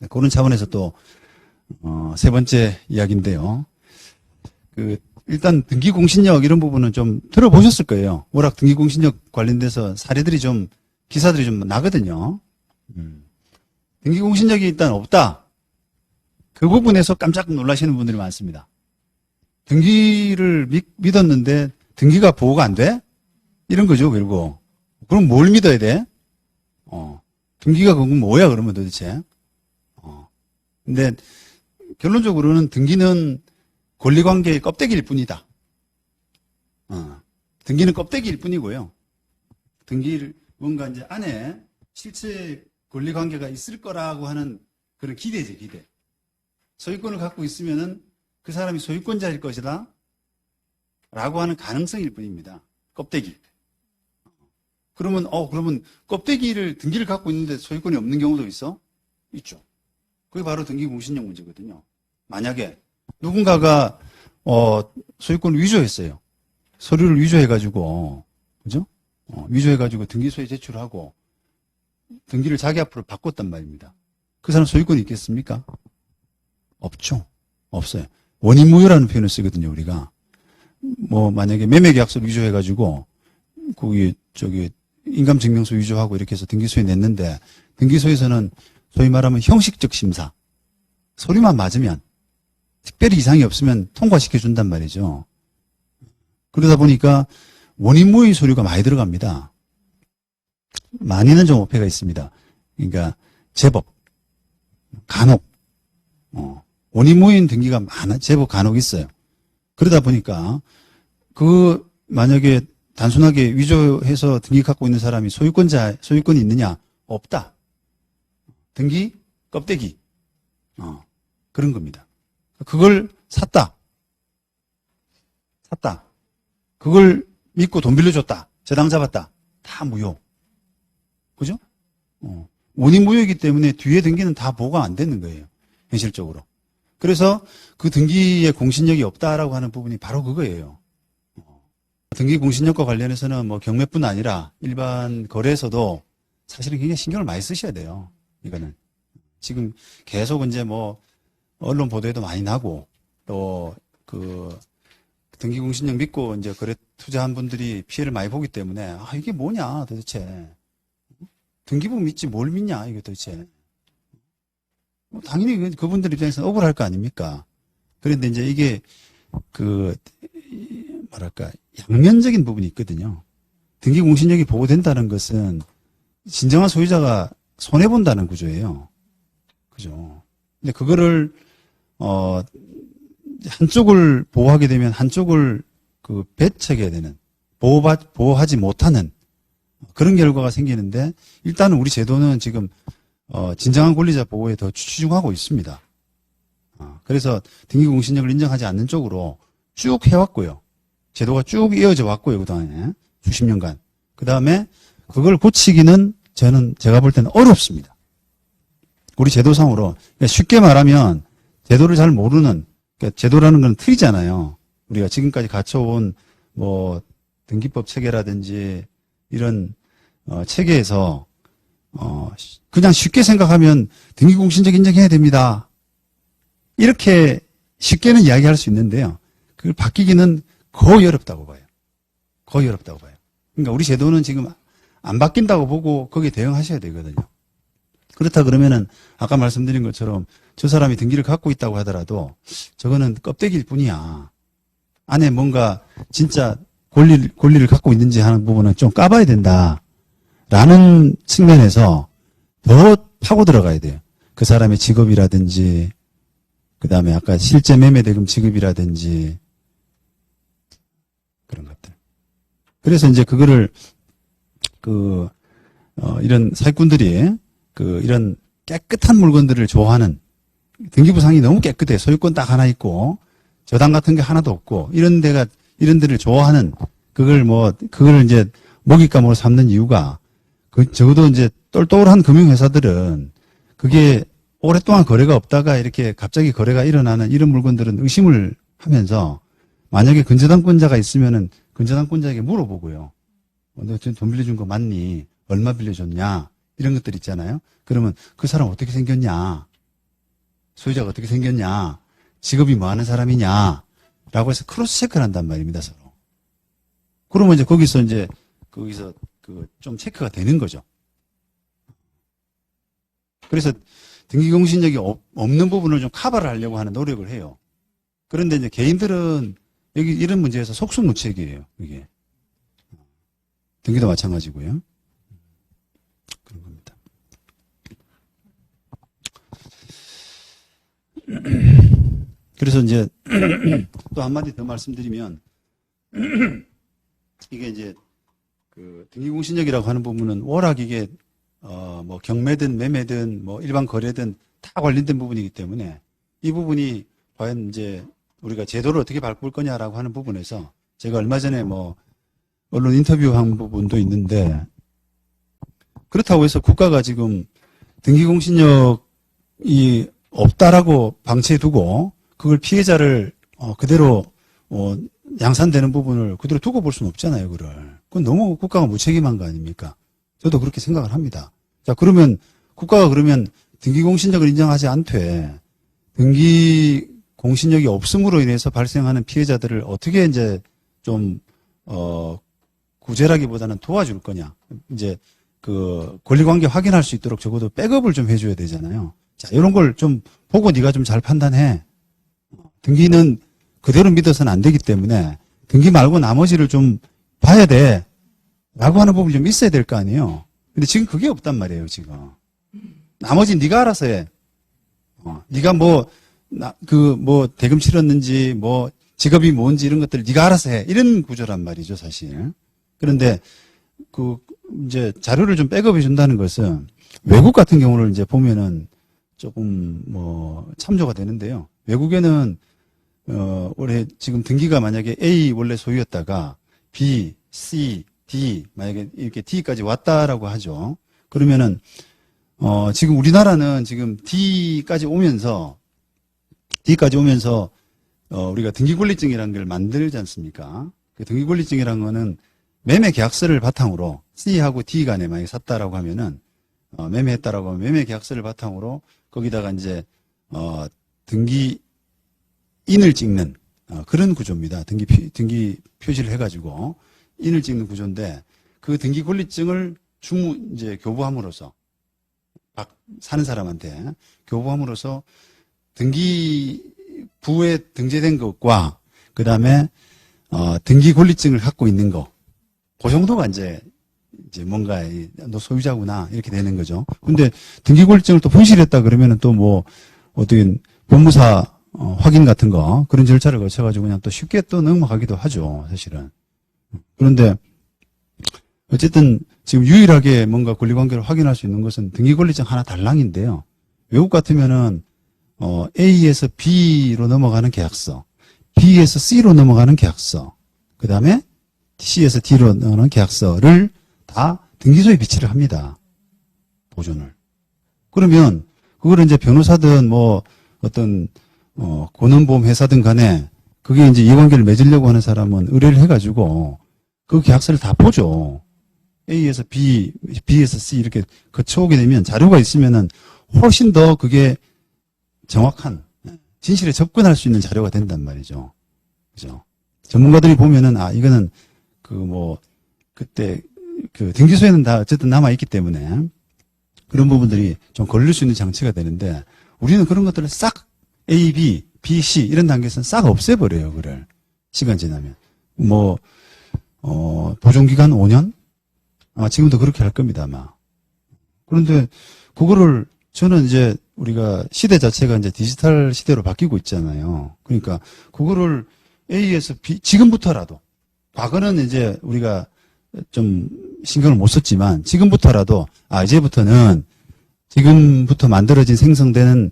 그런 차원에서 또, 세 번째 이야기인데요. 일단 등기공신력 이런 부분은 좀 들어보셨을 거예요. 워낙 등기공신력 관련돼서 사례들이 좀, 기사들이 좀 나거든요. 등기공신력이 일단 없다. 그 부분에서 깜짝 놀라시는 분들이 많습니다. 등기를 믿었는데 등기가 보호가 안 돼? 이런 거죠, 결국. 그럼 뭘 믿어야 돼? 등기가 그건 뭐야, 그러면 도대체? 근데 결론적으로는 등기는 권리관계의 껍데기일 뿐이다. 등기는 껍데기일 뿐이고요. 등기를 뭔가 이제 안에 실제 권리관계가 있을 거라고 하는 그런 기대죠, 기대. 소유권을 갖고 있으면은 그 사람이 소유권자일 것이다. 라고 하는 가능성일 뿐입니다. 껍데기. 그러면 껍데기를, 등기를 갖고 있는데 소유권이 없는 경우도 있어? 있죠. 그게 바로 등기공신력 문제거든요. 만약에 누군가가, 소유권을 위조했어요. 서류를 위조해가지고, 그죠? 위조해가지고 등기소에 제출하고, 등기를 자기 앞으로 바꿨단 말입니다. 그 사람 소유권이 있겠습니까? 없죠. 없어요. 원인무효라는 표현을 쓰거든요, 우리가. 만약에 매매계약서를 위조해가지고, 인감증명서 위조하고 이렇게 해서 등기소에 냈는데, 등기소에서는 소위 말하면 형식적 심사. 서류만 맞으면, 특별히 이상이 없으면 통과시켜준단 말이죠. 그러다 보니까 원인무효 서류가 많이 들어갑니다. 많이는 좀 어폐가 있습니다. 그러니까, 제법, 간혹, 원인무효인 등기가 제법 간혹 있어요. 그러다 보니까, 만약에 단순하게 위조해서 등기 갖고 있는 사람이 소유권이 있느냐? 없다. 등기, 껍데기. 그런 겁니다. 그걸 샀다. 그걸 믿고 돈 빌려줬다. 저당 잡았다. 다 무효. 그죠? 원인무효이기 때문에 뒤에 등기는 다 보호가 안 되는 거예요. 현실적으로. 그래서 그 등기의 공신력이 없다라고 하는 부분이 바로 그거예요. 등기 공신력과 관련해서는 경매뿐 아니라 일반 거래에서도 사실은 굉장히 신경을 많이 쓰셔야 돼요. 이거는. 지금 계속 이제 언론 보도에도 많이 나고 또 등기 공신력 믿고 이제 거래 투자한 분들이 피해를 많이 보기 때문에 이게 뭐냐 도대체. 등기부 믿지 뭘 믿냐 이게 도대체. 당연히 그분들 입장에서는 억울할 거 아닙니까? 그런데 이제 이게 양면적인 부분이 있거든요. 등기 공신력이 보호된다는 것은 진정한 소유자가 손해본다는 구조예요. 그죠? 근데 그거를, 한쪽을 보호하게 되면 한쪽을 배척해야 되는, 보호하지 못하는 그런 결과가 생기는데 일단은 우리 제도는 지금, 진정한 권리자 보호에 더 치중하고 있습니다. 그래서 등기 공신력을 인정하지 않는 쪽으로 쭉 해왔고요. 제도가 쭉 이어져 왔고요, 그동안에. 수십 년간. 그 다음에 그걸 고치기는 제가 볼 때는 어렵습니다. 우리 제도상으로. 그러니까 쉽게 말하면 제도를 잘 모르는, 그러니까 제도라는 건 틀이잖아요. 우리가 지금까지 갖춰온 등기법 체계라든지 이런 체계에서 그냥 쉽게 생각하면 등기공신력 인정해야 됩니다. 이렇게 쉽게는 이야기할 수 있는데요. 그걸 바뀌기는 거의 어렵다고 봐요. 거의 어렵다고 봐요. 그러니까 우리 제도는 지금 안 바뀐다고 보고 거기에 대응하셔야 되거든요. 그렇다 그러면은 아까 말씀드린 것처럼 저 사람이 등기를 갖고 있다고 하더라도 저거는 껍데기일 뿐이야. 안에 뭔가 진짜 권리를 갖고 있는지 하는 부분은 좀 까봐야 된다라는 측면에서 더 파고 들어가야 돼요. 그 사람의 직업이라든지 그 다음에 아까 실제 매매대금 지급이라든지 그런 것들. 그래서 이제 그거를 이런 사기꾼들이 이런 깨끗한 물건들을 좋아하는 등기부상이 너무 깨끗해. 소유권 딱 하나 있고 저당 같은 게 하나도 없고 이런 데를 좋아하는 그걸 이제 먹잇감으로 삼는 이유가 적어도 이제 똘똘한 금융회사들은 그게 오랫동안 거래가 없다가 이렇게 갑자기 거래가 일어나는 이런 물건들은 의심을 하면서 만약에 근저당권자가 있으면은 근저당권자에게 물어보고요. 너 지금 돈 빌려준 거 맞니? 얼마 빌려줬냐? 이런 것들 있잖아요. 그러면 그 사람 어떻게 생겼냐? 소유자가 어떻게 생겼냐, 직업이 뭐 하는 사람이냐, 라고 해서 크로스 체크를 한단 말입니다, 서로. 그러면 이제 거기서 좀 체크가 되는 거죠. 그래서 등기공신력이 없는 부분을 좀 커버를 하려고 하는 노력을 해요. 그런데 이제 개인들은 여기 이런 문제에서 속수무책이에요, 이게. 등기도 마찬가지고요. 그런 겁니다. 그래서 이제 또 한마디 더 말씀드리면 이게 이제 그 등기공신력이라고 하는 부분은 워낙 이게 뭐 경매든 매매든 뭐 일반 거래든 다 관련된 부분이기 때문에 이 부분이 과연 이제 우리가 제도를 어떻게 바꿀 거냐라고 하는 부분에서 제가 얼마 전에 뭐 언론 인터뷰한 부분도 있는데 그렇다고 해서 국가가 지금 등기공신력이 없다라고 방치해 두고 그걸 피해자를 그대로 양산되는 부분을 그대로 두고 볼 수는 없잖아요, 그걸. 그건 너무 국가가 무책임한 거 아닙니까? 저도 그렇게 생각을 합니다. 자, 그러면 국가가 그러면 등기공신력을 인정하지 않되 등기공신력이 없음으로 인해서 발생하는 피해자들을 어떻게 이제 좀 구제라기보다는 도와줄 거냐. 이제 그 권리관계 확인할 수 있도록 적어도 백업을 좀 해줘야 되잖아요. 자, 이런 걸 좀 보고 네가 좀 잘 판단해. 등기는 그대로 믿어서는 안 되기 때문에 등기 말고 나머지를 좀 봐야 돼. 라고 하는 부분이 좀 있어야 될 거 아니에요. 근데 지금 그게 없단 말이에요, 지금. 나머지 네가 알아서 해. 네가 대금 치렀는지, 직업이 뭔지 이런 것들을 네가 알아서 해. 이런 구조란 말이죠, 사실. 그런데 이제 자료를 좀 백업해 준다는 것은 외국 같은 경우를 이제 보면은 조금 참조가 되는데요. 외국에는 올해 지금 등기가 만약에 A 원래 소유였다가 B, C, D 만약에 이렇게 D까지 왔다라고 하죠. 그러면은 지금 우리나라는 지금 D까지 오면서 우리가 등기권리증이라는 걸 만들지 않습니까? 그 등기권리증이라는 거는 매매 계약서를 바탕으로 C하고 D 간에 만약에 샀다라고 하면은 매매했다라고 하면 매매 계약서를 바탕으로 거기다가 이제 등기인을 찍는 그런 구조입니다. 등기 표시를 해가지고 인을 찍는 구조인데 그 등기 권리증을 이제 교부함으로써 사는 사람한테 교부함으로써 등기부에 등재된 것과 그 다음에 등기 권리증을 갖고 있는 거, 그 정도가 이제 뭔가 너 소유자구나 이렇게 되는 거죠. 근데 등기 권리증을 또 분실했다 그러면은 또 어떻게 법무사 확인 같은 거 그런 절차를 거쳐가지고 그냥 또 쉽게 또 넘어가기도 하죠, 사실은. 그런데 어쨌든 지금 유일하게 뭔가 권리관계를 확인할 수 있는 것은 등기권리증 하나 달랑인데요. 외국 같으면은 A에서 B로 넘어가는 계약서, B에서 C로 넘어가는 계약서, 그 다음에 C에서 D로 넘어가는 계약서를 다 등기소에 비치를 합니다. 보존을. 그러면 그거를 이제 변호사든 어떤 고놈보험 회사든 간에 그게 이제 이해관계를 맺으려고 하는 사람은 의뢰를 해가지고 그 계약서를 다 보죠. A에서 B, B에서 C 이렇게 거쳐오게 되면 자료가 있으면은 훨씬 더 그게 정확한 진실에 접근할 수 있는 자료가 된단 말이죠. 그죠? 전문가들이 보면은 이거는 그때 등기소에는 다 어쨌든 남아있기 때문에 그런 부분들이 좀 걸릴 수 있는 장치가 되는데 우리는 그런 것들을 싹 A, B, B, C 이런 단계에서는 싹 없애버려요. 그걸 시간 지나면 보존기간 5년? 지금도 그렇게 할 겁니다, 아마. 그런데 그거를 저는 이제 우리가 시대 자체가 이제 디지털 시대로 바뀌고 있잖아요. 그러니까 그거를 A에서 B 지금부터라도 과거는 이제 우리가 좀 신경을 못 썼지만 지금부터라도 이제부터는 지금부터 만들어진 생성되는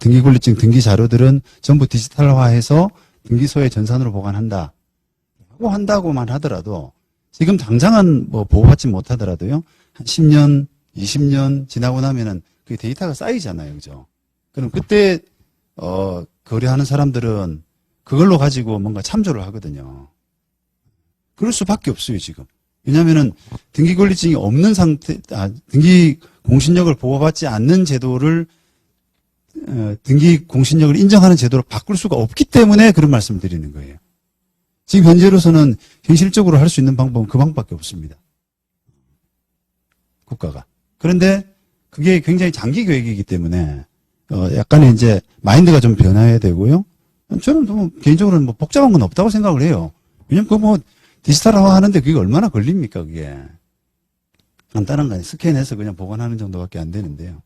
등기권리증 등기 자료들은 전부 디지털화해서 등기소에 전산으로 보관한다. 하고 한다고만 하더라도 지금 당장은 보호받지 못하더라도요. 한 10년, 20년 지나고 나면은 그 데이터가 쌓이잖아요. 그죠? 그럼 그때 거래하는 사람들은 그걸로 가지고 뭔가 참조를 하거든요. 그럴 수밖에 없어요, 지금. 왜냐면은 등기권리증이 없는 상태, 등기 공신력을 보호받지 않는 제도를 등기 공신력을 인정하는 제도로 바꿀 수가 없기 때문에 그런 말씀을 드리는 거예요. 지금 현재로서는 현실적으로 할 수 있는 방법은 그 방법밖에 없습니다. 국가가. 그런데 그게 굉장히 장기 계획이기 때문에 약간의 이제 마인드가 좀 변화해야 되고요. 저는 뭐 개인적으로는 뭐 복잡한 건 없다고 생각을 해요. 왜냐면 그 뭐 디지털화 하는데 그게 얼마나 걸립니까, 그게. 간단한 거 아니에요. 스캔해서 그냥 보관하는 정도밖에 안 되는데요.